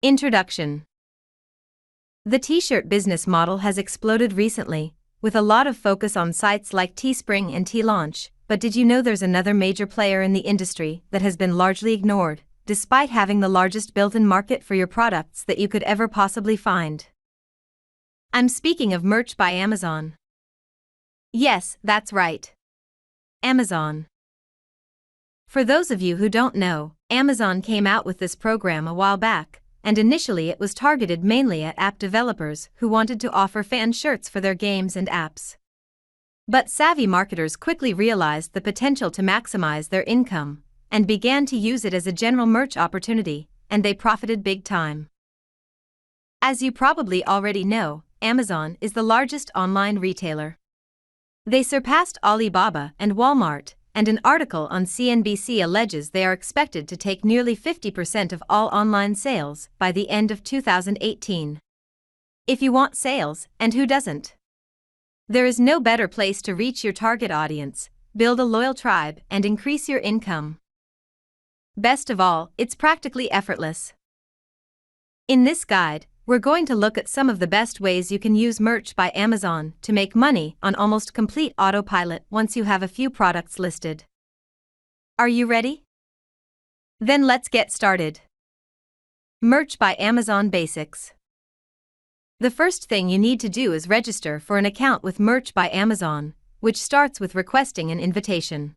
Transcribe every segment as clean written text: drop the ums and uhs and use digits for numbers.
Introduction. The t-shirt business model has exploded recently, with a lot of focus on sites like Teespring and T-Launch, but did you know there's another major player in the industry that has been largely ignored, despite having the largest built-in market for your products that you could ever possibly find? I'm speaking of Merch by Amazon. Yes, that's right. Amazon. For those of you who don't know, Amazon came out with this program a while back, and initially it was targeted mainly at app developers who wanted to offer fan shirts for their games and apps. But savvy marketers quickly realized the potential to maximize their income, and began to use it as a general merch opportunity, and they profited big time. As you probably already know, Amazon is the largest online retailer. They surpassed Alibaba and Walmart, and an article on CNBC alleges they are expected to take nearly 50% of all online sales by the end of 2018. If you want sales, and who doesn't? There is no better place to reach your target audience, build a loyal tribe, and increase your income. Best of all, it's practically effortless. In this guide, we're going to look at some of the best ways you can use Merch by Amazon to make money on almost complete autopilot once you have a few products listed. Are you ready? Then let's get started. Merch by Amazon Basics. The first thing you need to do is register for an account with Merch by Amazon, which starts with requesting an invitation.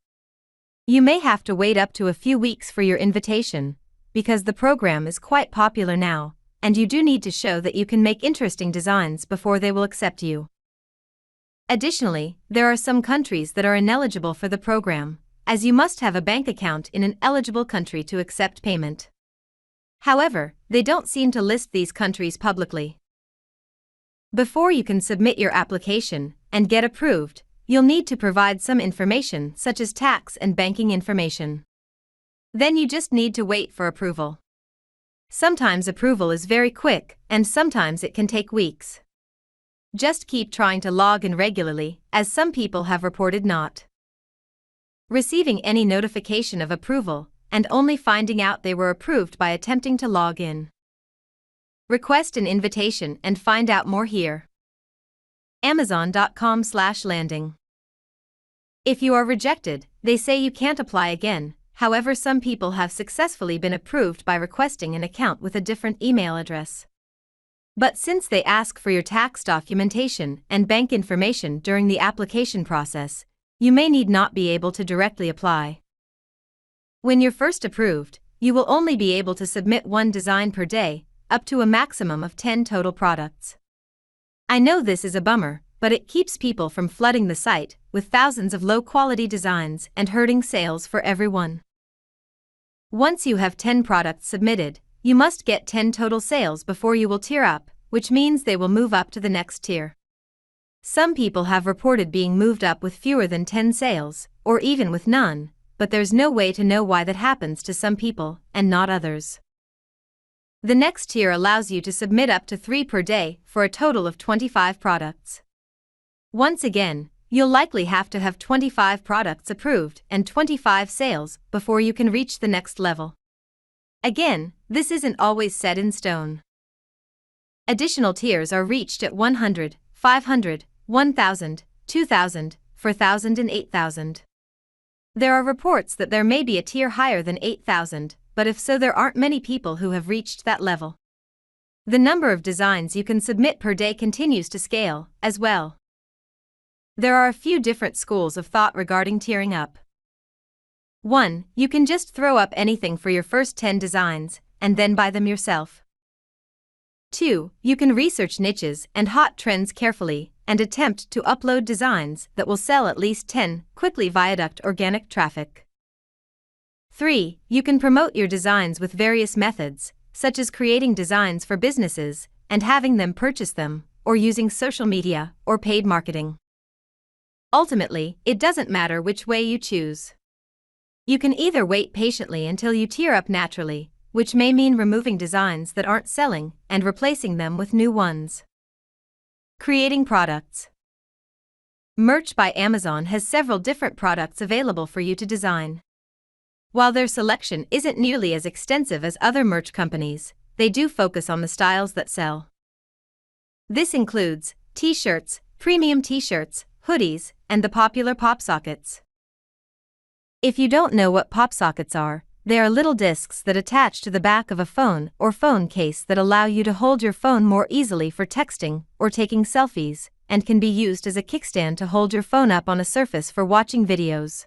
You may have to wait up to a few weeks for your invitation, because the program is quite popular now, and you do need to show that you can make interesting designs before they will accept you. Additionally, there are some countries that are ineligible for the program, as you must have a bank account in an eligible country to accept payment. However, they don't seem to list these countries publicly. Before you can submit your application and get approved, you'll need to provide some information such as tax and banking information. Then you just need to wait for approval. Sometimes approval is very quick, and sometimes it can take weeks. Just keep trying to log in regularly, as some people have reported not receiving any notification of approval, and only finding out they were approved by attempting to log in. Request an invitation and find out more here. Amazon.com/landing. If you are rejected, they say you can't apply again. However, some people have successfully been approved by requesting an account with a different email address. But since they ask for your tax documentation and bank information during the application process, you may need not be able to directly apply. When you're first approved, you will only be able to submit one design per day, up to a maximum of 10 total products. I know this is a bummer, but it keeps people from flooding the site with thousands of low-quality designs and hurting sales for everyone. Once you have 10 products submitted, you must get 10 total sales before you will tier up, which means they will move up to the next tier. Some people have reported being moved up with fewer than 10 sales, or even with none, but there's no way to know why that happens to some people and not others. The next tier allows you to submit up to 3 per day for a total of 25 products. Once again, you'll likely have to have 25 products approved and 25 sales before you can reach the next level. Again, this isn't always set in stone. Additional tiers are reached at 100, 500, 1,000, 2,000, 4,000 and 8,000. There are reports that there may be a tier higher than 8,000, but if so, there aren't many people who have reached that level. The number of designs you can submit per day continues to scale, as well. There are a few different schools of thought regarding tiering up. 1. You can just throw up anything for your first 10 designs, and then buy them yourself. 2. You can research niches and hot trends carefully, and attempt to upload designs that will sell at least 10 quickly via direct organic traffic. 3. You can promote your designs with various methods, such as creating designs for businesses, and having them purchase them, or using social media or paid marketing. Ultimately, it doesn't matter which way you choose. You can either wait patiently until you tier up naturally, which may mean removing designs that aren't selling and replacing them with new ones. Creating products. Merch by Amazon has several different products available for you to design. While their selection isn't nearly as extensive as other merch companies, they do focus on the styles that sell. This includes t-shirts, premium t-shirts, hoodies, and the popular pop sockets. If you don't know what pop sockets are, they are little discs that attach to the back of a phone or phone case that allow you to hold your phone more easily for texting or taking selfies, and can be used as a kickstand to hold your phone up on a surface for watching videos.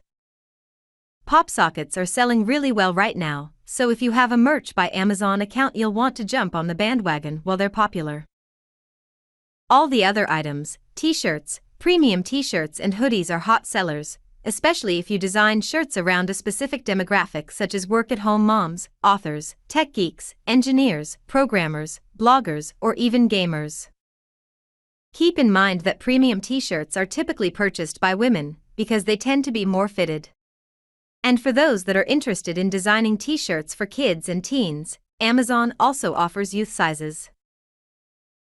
Pop sockets are selling really well right now, so if you have a Merch by Amazon account, you'll want to jump on the bandwagon while they're popular. All the other items, t-shirts, premium t-shirts and hoodies are hot sellers, especially if you design shirts around a specific demographic such as work-at-home moms, authors, tech geeks, engineers, programmers, bloggers, or even gamers. Keep in mind that premium t-shirts are typically purchased by women because they tend to be more fitted. And for those that are interested in designing t-shirts for kids and teens, Amazon also offers youth sizes.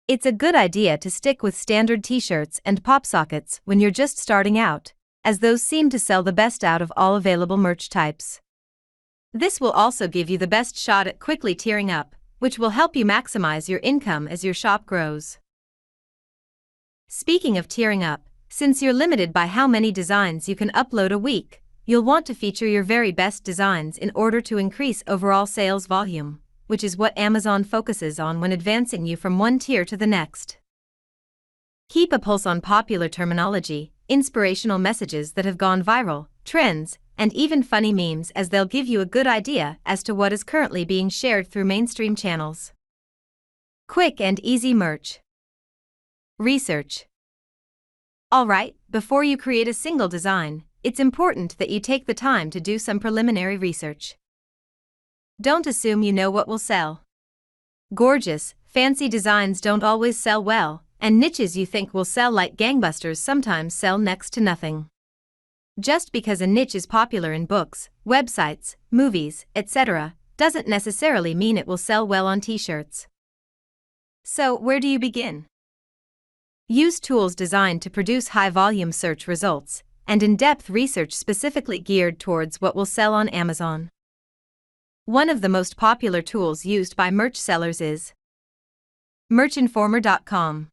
It's a good idea to stick with standard t-shirts and pop sockets when you're just starting out, as those seem to sell the best out of all available merch types. This will also give you the best shot at quickly tiering up, which will help you maximize your income as your shop grows. Speaking of tiering up, since you're limited by how many designs you can upload a week, you'll want to feature your very best designs in order to increase overall sales volume, which is what Amazon focuses on when advancing you from one tier to the next. Keep a pulse on popular terminology, inspirational messages that have gone viral, trends, and even funny memes, as they'll give you a good idea as to what is currently being shared through mainstream channels. Quick and easy merch. Research. Alright, before you create a single design, it's important that you take the time to do some preliminary research. Don't assume you know what will sell. Gorgeous, fancy designs don't always sell well, and niches you think will sell like gangbusters sometimes sell next to nothing. Just because a niche is popular in books, websites, movies, etc., doesn't necessarily mean it will sell well on t-shirts. So, where do you begin? Use tools designed to produce high-volume search results, and in-depth research specifically geared towards what will sell on Amazon. One of the most popular tools used by merch sellers is Merchinformer.com.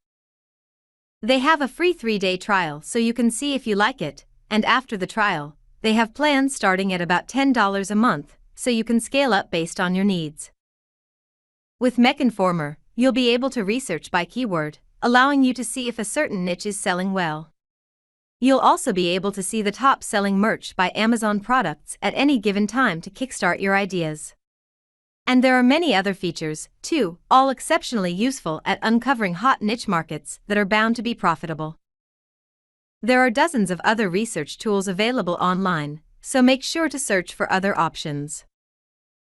They have a free 3-day trial so you can see if you like it, and after the trial, they have plans starting at about $10 a month, so you can scale up based on your needs. With Merchinformer, you'll be able to research by keyword, allowing you to see if a certain niche is selling well. You'll also be able to see the top-selling merch by Amazon products at any given time to kickstart your ideas. And there are many other features, too, all exceptionally useful at uncovering hot niche markets that are bound to be profitable. There are dozens of other research tools available online, so make sure to search for other options.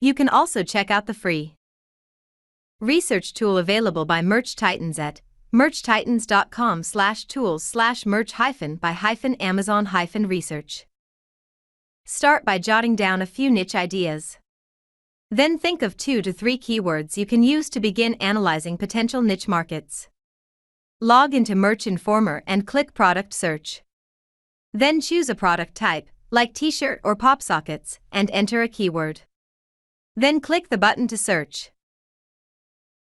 You can also check out the free research tool available by Merch Titans at merchtitans.com/tools/merch-by-Amazon-research. Start by jotting down a few niche ideas. Then think of 2 to 3 keywords you can use to begin analyzing potential niche markets. Log into Merchinformer and click Product Search. Then choose a product type, like t-shirt or pop sockets, and enter a keyword. Then click the button to search.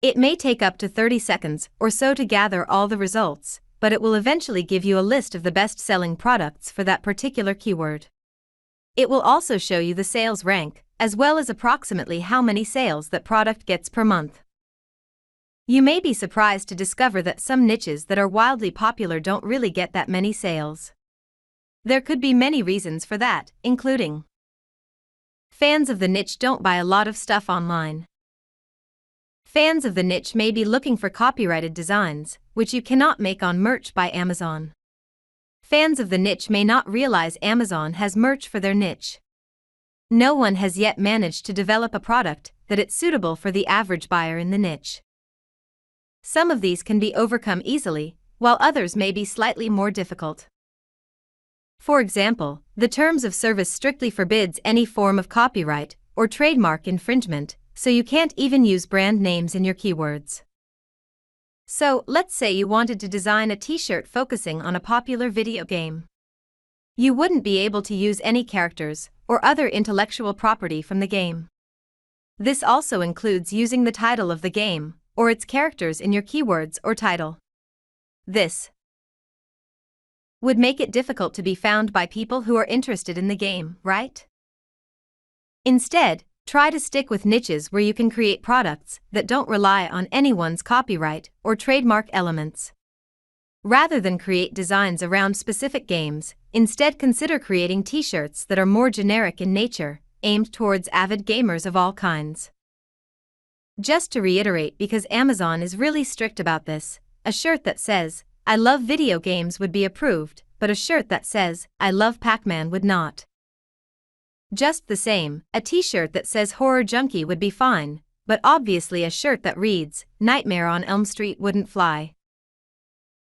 It may take up to 30 seconds or so to gather all the results, but it will eventually give you a list of the best-selling products for that particular keyword. It will also show you the sales rank, as well as approximately how many sales that product gets per month. You may be surprised to discover that some niches that are wildly popular don't really get that many sales. There could be many reasons for that, including fans of the niche don't buy a lot of stuff online. Fans of the niche may be looking for copyrighted designs, which you cannot make on Merch by Amazon. Fans of the niche may not realize Amazon has merch for their niche. No one has yet managed to develop a product that is suitable for the average buyer in the niche. Some of these can be overcome easily, while others may be slightly more difficult. For example, the terms of service strictly forbids any form of copyright or trademark infringement, so you can't even use brand names in your keywords. So, let's say you wanted to design a t-shirt focusing on a popular video game. You wouldn't be able to use any characters or other intellectual property from the game. This also includes using the title of the game, or its characters in your keywords or title. This would make it difficult to be found by people who are interested in the game, right? Instead, try to stick with niches where you can create products that don't rely on anyone's copyright or trademark elements. Rather than create designs around specific games, instead consider creating t-shirts that are more generic in nature, aimed towards avid gamers of all kinds. Just to reiterate, because Amazon is really strict about this, a shirt that says, "I love video games" would be approved, but a shirt that says, "I love Pac-Man" would not. Just the same, a t-shirt that says "Horror Junkie" would be fine, but obviously a shirt that reads, "Nightmare on Elm Street" wouldn't fly.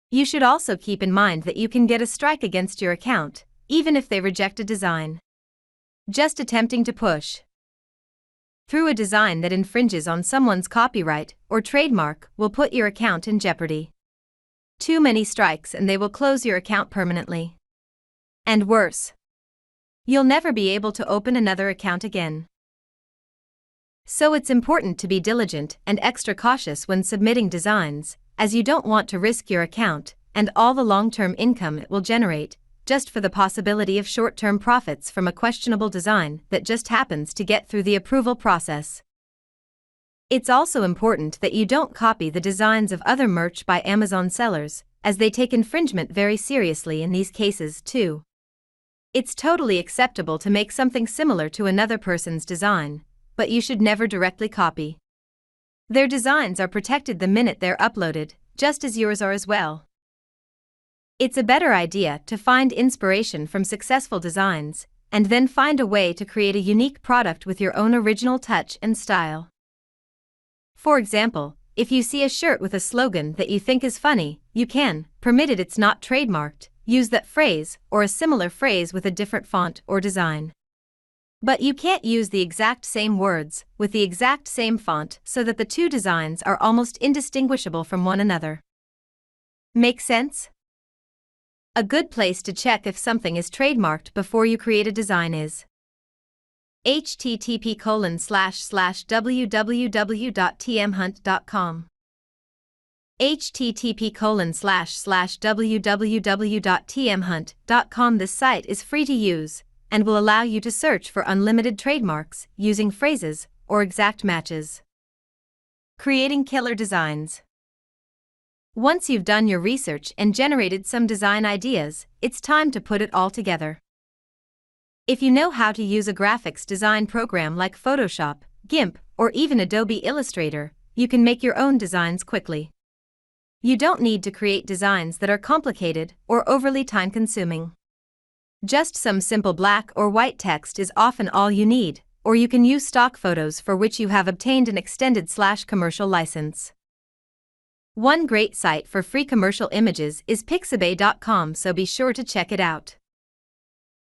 You should also keep in mind that you can get a strike against your account, even if they reject a design. Just attempting to push through a design that infringes on someone's copyright or trademark will put your account in jeopardy. Too many strikes and they will close your account permanently. And worse, you'll never be able to open another account again. So it's important to be diligent and extra cautious when submitting designs, as you don't want to risk your account and all the long-term income it will generate, just for the possibility of short-term profits from a questionable design that just happens to get through the approval process. It's also important that you don't copy the designs of other merch by Amazon sellers, as they take infringement very seriously in these cases too. It's totally acceptable to make something similar to another person's design, but you should never directly copy. Their designs are protected the minute they're uploaded, just as yours are as well. It's a better idea to find inspiration from successful designs, and then find a way to create a unique product with your own original touch and style. For example, if you see a shirt with a slogan that you think is funny, you can, provided it's not trademarked, use that phrase or a similar phrase with a different font or design. But you can't use the exact same words with the exact same font so that the two designs are almost indistinguishable from one another. Make sense? A good place to check if something is trademarked before you create a design is http://www.tmhunt.com. http://www.tmhunt.com. This site is free to use and will allow you to search for unlimited trademarks using phrases or exact matches. Creating killer designs. Once you've done your research and generated some design ideas, it's time to put it all together. If you know how to use a graphics design program like Photoshop, GIMP, or even Adobe Illustrator, you can make your own designs quickly. You don't need to create designs that are complicated or overly time-consuming. Just some simple black or white text is often all you need, or you can use stock photos for which you have obtained an extended/commercial license. One great site for free commercial images is Pixabay.com, so be sure to check it out.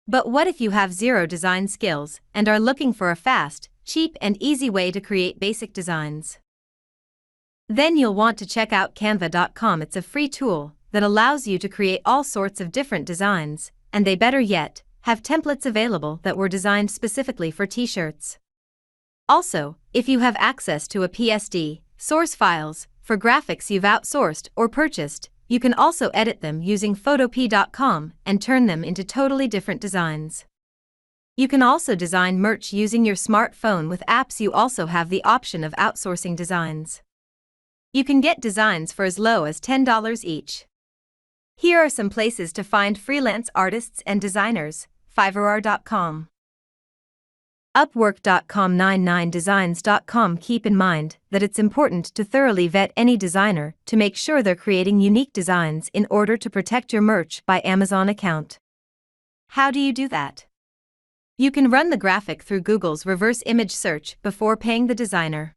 But what if you have zero design skills and are looking for a fast, cheap, and easy way to create basic designs? Then you'll want to check out Canva.com. It's a free tool that allows you to create all sorts of different designs, and they better yet have templates available that were designed specifically for t-shirts. Also, if you have access to a PSD, source files, for graphics you've outsourced or purchased, you can also edit them using Photopea.com and turn them into totally different designs. You can also design merch using your smartphone with apps. You also have the option of outsourcing designs. You can get designs for as low as $10 each. Here are some places to find freelance artists and designers: Fiverr.com, Upwork.com, 99designs.com. Keep in mind that it's important to thoroughly vet any designer to make sure they're creating unique designs in order to protect your merch by Amazon account. How do you do that? You can run the graphic through Google's reverse image search before paying the designer.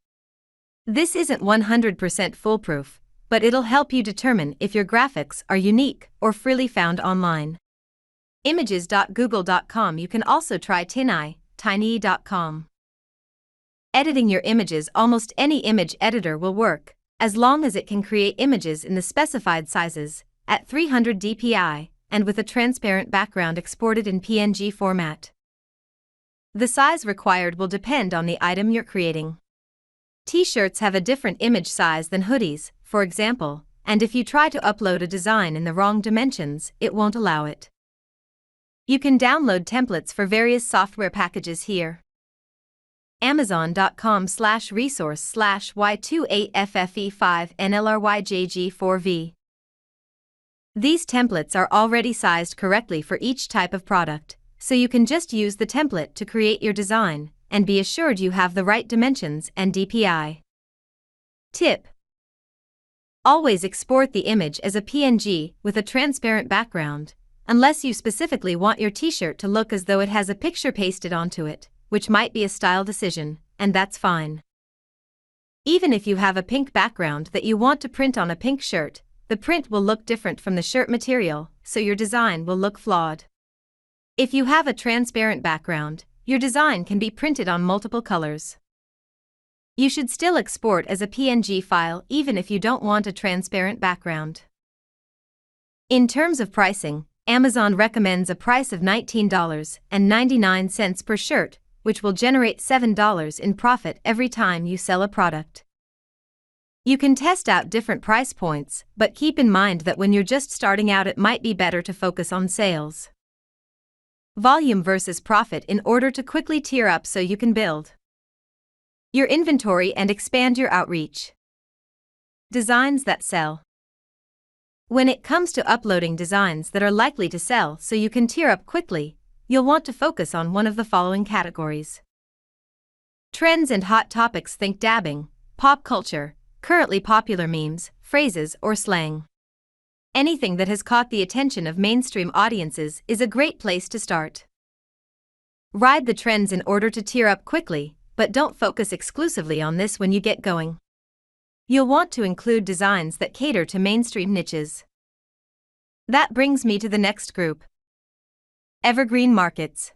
This isn't 100% foolproof, but it'll help you determine if your graphics are unique or freely found online. Images.google.com. You can also try Tiny.com. Editing your images. Almost any image editor will work, as long as it can create images in the specified sizes, at 300 dpi, and with a transparent background exported in PNG format. The size required will depend on the item you're creating. T-shirts have a different image size than hoodies, for example, and if you try to upload a design in the wrong dimensions, it won't allow it. You can download templates for various software packages here. Amazon.com/resource/Y28FFE5NLRYJG4V. These templates are already sized correctly for each type of product, so you can just use the template to create your design, and be assured you have the right dimensions and DPI. Tip: always export the image as a PNG with a transparent background, unless you specifically want your t-shirt to look as though it has a picture pasted onto it, which might be a style decision, and that's fine. Even if you have a pink background that you want to print on a pink shirt, the print will look different from the shirt material, so your design will look flawed. If you have a transparent background, your design can be printed on multiple colors. You should still export as a PNG file even if you don't want a transparent background. In terms of pricing, Amazon recommends a price of $19.99 per shirt, which will generate $7 in profit every time you sell a product. You can test out different price points, but keep in mind that when you're just starting out, it might be better to focus on sales. Volume versus profit in order to quickly tier up so you can build your inventory and expand your outreach. Designs that sell. When it comes to uploading designs that are likely to sell so you can tier up quickly, you'll want to focus on one of the following categories. Trends and hot topics. Think dabbing, pop culture, currently popular memes, phrases, or slang. Anything that has caught the attention of mainstream audiences is a great place to start. Ride the trends in order to tier up quickly, but don't focus exclusively on this when you get going. You'll want to include designs that cater to mainstream niches. That brings me to the next group. Evergreen markets.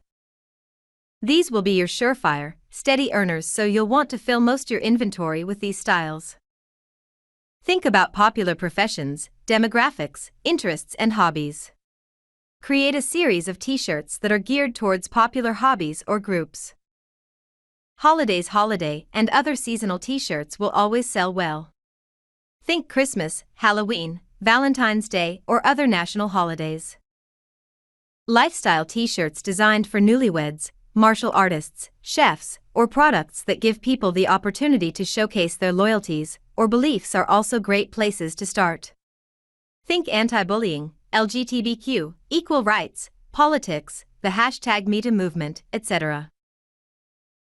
These will be your surefire, steady earners, so you'll want to fill most your inventory with these styles. Think about popular professions, demographics, interests, and hobbies. Create a series of t-shirts that are geared towards popular hobbies or groups. Holiday and other seasonal t-shirts will always sell well. Think Christmas, Halloween, Valentine's Day, or other national holidays. Lifestyle t-shirts designed for newlyweds, martial artists, chefs, or products that give people the opportunity to showcase their loyalties or beliefs are also great places to start. Think anti-bullying, LGBTQ, equal rights, politics, the #MeToo movement, etc.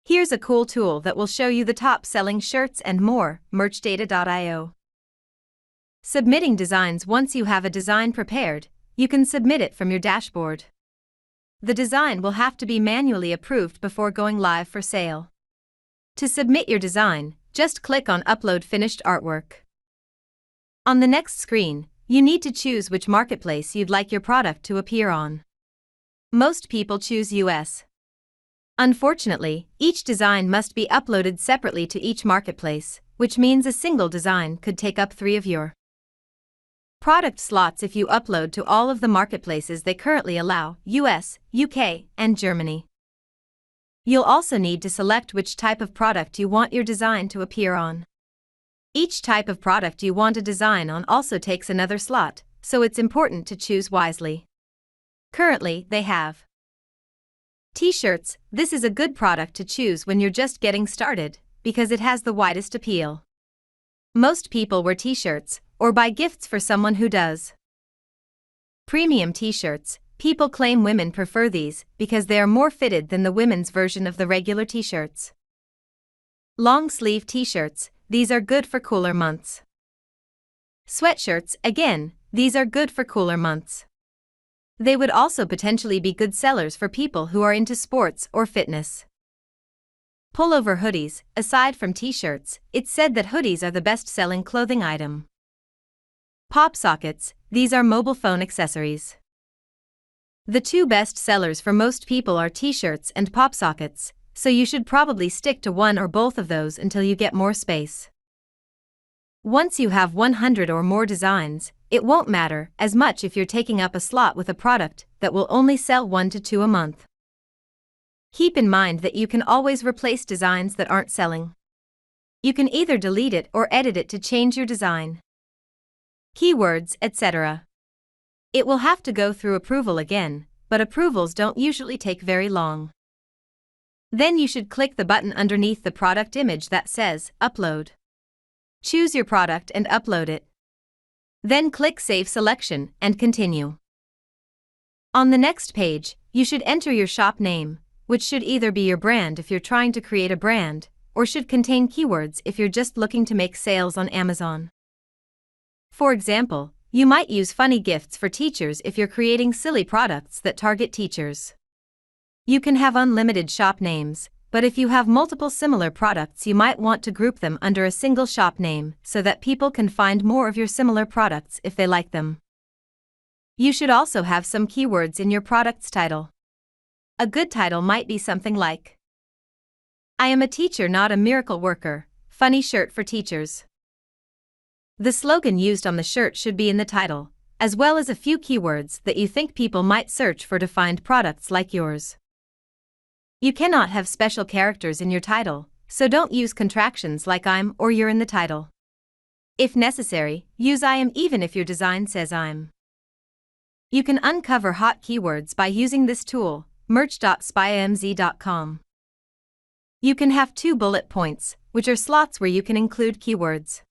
Here's a cool tool that will show you the top-selling shirts and more, merchdata.io. Submitting designs. Once you have a design prepared, you can submit it from your dashboard. The design will have to be manually approved before going live for sale. To submit your design, just click on Upload Finished Artwork. On the next screen, you need to choose which marketplace you'd like your product to appear on. Most people choose US. Unfortunately, each design must be uploaded separately to each marketplace, which means a single design could take up 3 of your product slots if you upload to all of the marketplaces they currently allow: US, UK, and Germany. You'll also need to select which type of product you want your design to appear on. Each type of product you want a design on also takes another slot, so it's important to choose wisely. Currently, they have T-shirts. This is a good product to choose when you're just getting started, because it has the widest appeal. Most people wear T-shirts, or buy gifts for someone who does. Premium T-shirts. People claim women prefer these because they are more fitted than the women's version of the regular T-shirts. Long sleeve T-shirts. These are good for cooler months. Sweatshirts. Again, these are good for cooler months. They would also potentially be good sellers for people who are into sports or fitness. Pullover hoodies. Aside from T-shirts, it's said that hoodies are the best-selling clothing item. Pop sockets. These are mobile phone accessories. The 2 best sellers for most people are T-shirts and pop sockets, so you should probably stick to one or both of those until you get more space. Once you have 100 or more designs, it won't matter as much if you're taking up a slot with a product that will only sell 1 to 2 a month. Keep in mind that you can always replace designs that aren't selling. You can either delete it or edit it to change your design, keywords, etc. It will have to go through approval again, but approvals don't usually take very long. Then you should click the button underneath the product image that says Upload. Choose your product and upload it. Then click Save Selection and continue. On the next page, you should enter your shop name, which should either be your brand if you're trying to create a brand, or should contain keywords if you're just looking to make sales on Amazon. For example, you might use funny gifts for teachers if you're creating silly products that target teachers. You can have unlimited shop names, but if you have multiple similar products, you might want to group them under a single shop name so that people can find more of your similar products if they like them. You should also have some keywords in your product's title. A good title might be something like, I am a teacher, not a miracle worker, funny shirt for teachers. The slogan used on the shirt should be in the title, as well as a few keywords that you think people might search for to find products like yours. You cannot have special characters in your title, so don't use contractions like I'm or you're in the title. If necessary, use I am even if your design says I'm. You can uncover hot keywords by using this tool, merch.spyamz.com. You can have 2 bullet points, which are slots where you can include keywords.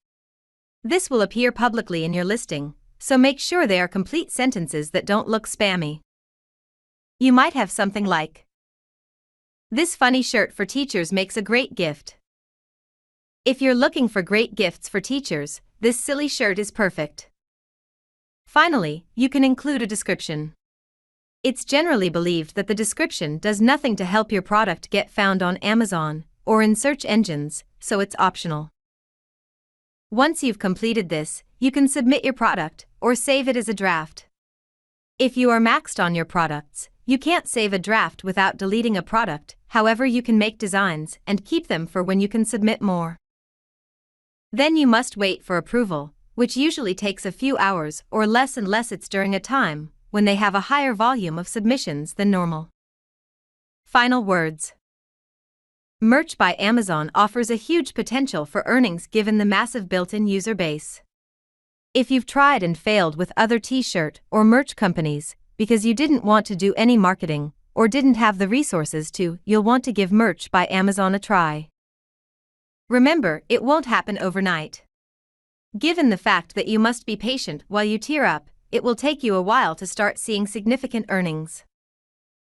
This will appear publicly in your listing, so make sure they are complete sentences that don't look spammy. You might have something like, this funny shirt for teachers makes a great gift. If you're looking for great gifts for teachers, this silly shirt is perfect. Finally, you can include a description. It's generally believed that the description does nothing to help your product get found on Amazon or in search engines, so it's optional. Once you've completed this, you can submit your product or save it as a draft. If you are maxed on your products, you can't save a draft without deleting a product, however you can make designs and keep them for when you can submit more. Then you must wait for approval, which usually takes a few hours or less unless it's during a time when they have a higher volume of submissions than normal. Final words. Merch by Amazon offers a huge potential for earnings given the massive built-in user base. If you've tried and failed with other t-shirt or merch companies because you didn't want to do any marketing or didn't have the resources to, you'll want to give Merch by Amazon a try. Remember, it won't happen overnight. Given the fact that you must be patient while you tier up, it will take you a while to start seeing significant earnings.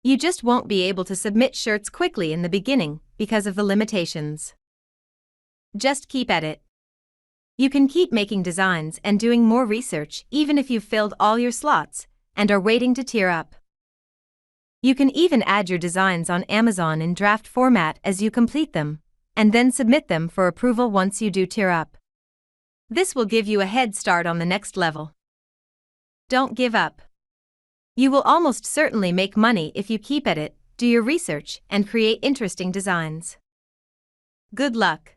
You just won't be able to submit shirts quickly in the beginning because of the limitations. Just keep at it. You can keep making designs and doing more research even if you've filled all your slots and are waiting to tier up. You can even add your designs on Amazon in draft format as you complete them, and then submit them for approval once you do tier up. This will give you a head start on the next level. Don't give up. You will almost certainly make money if you keep at it, do your research, and create interesting designs. Good luck.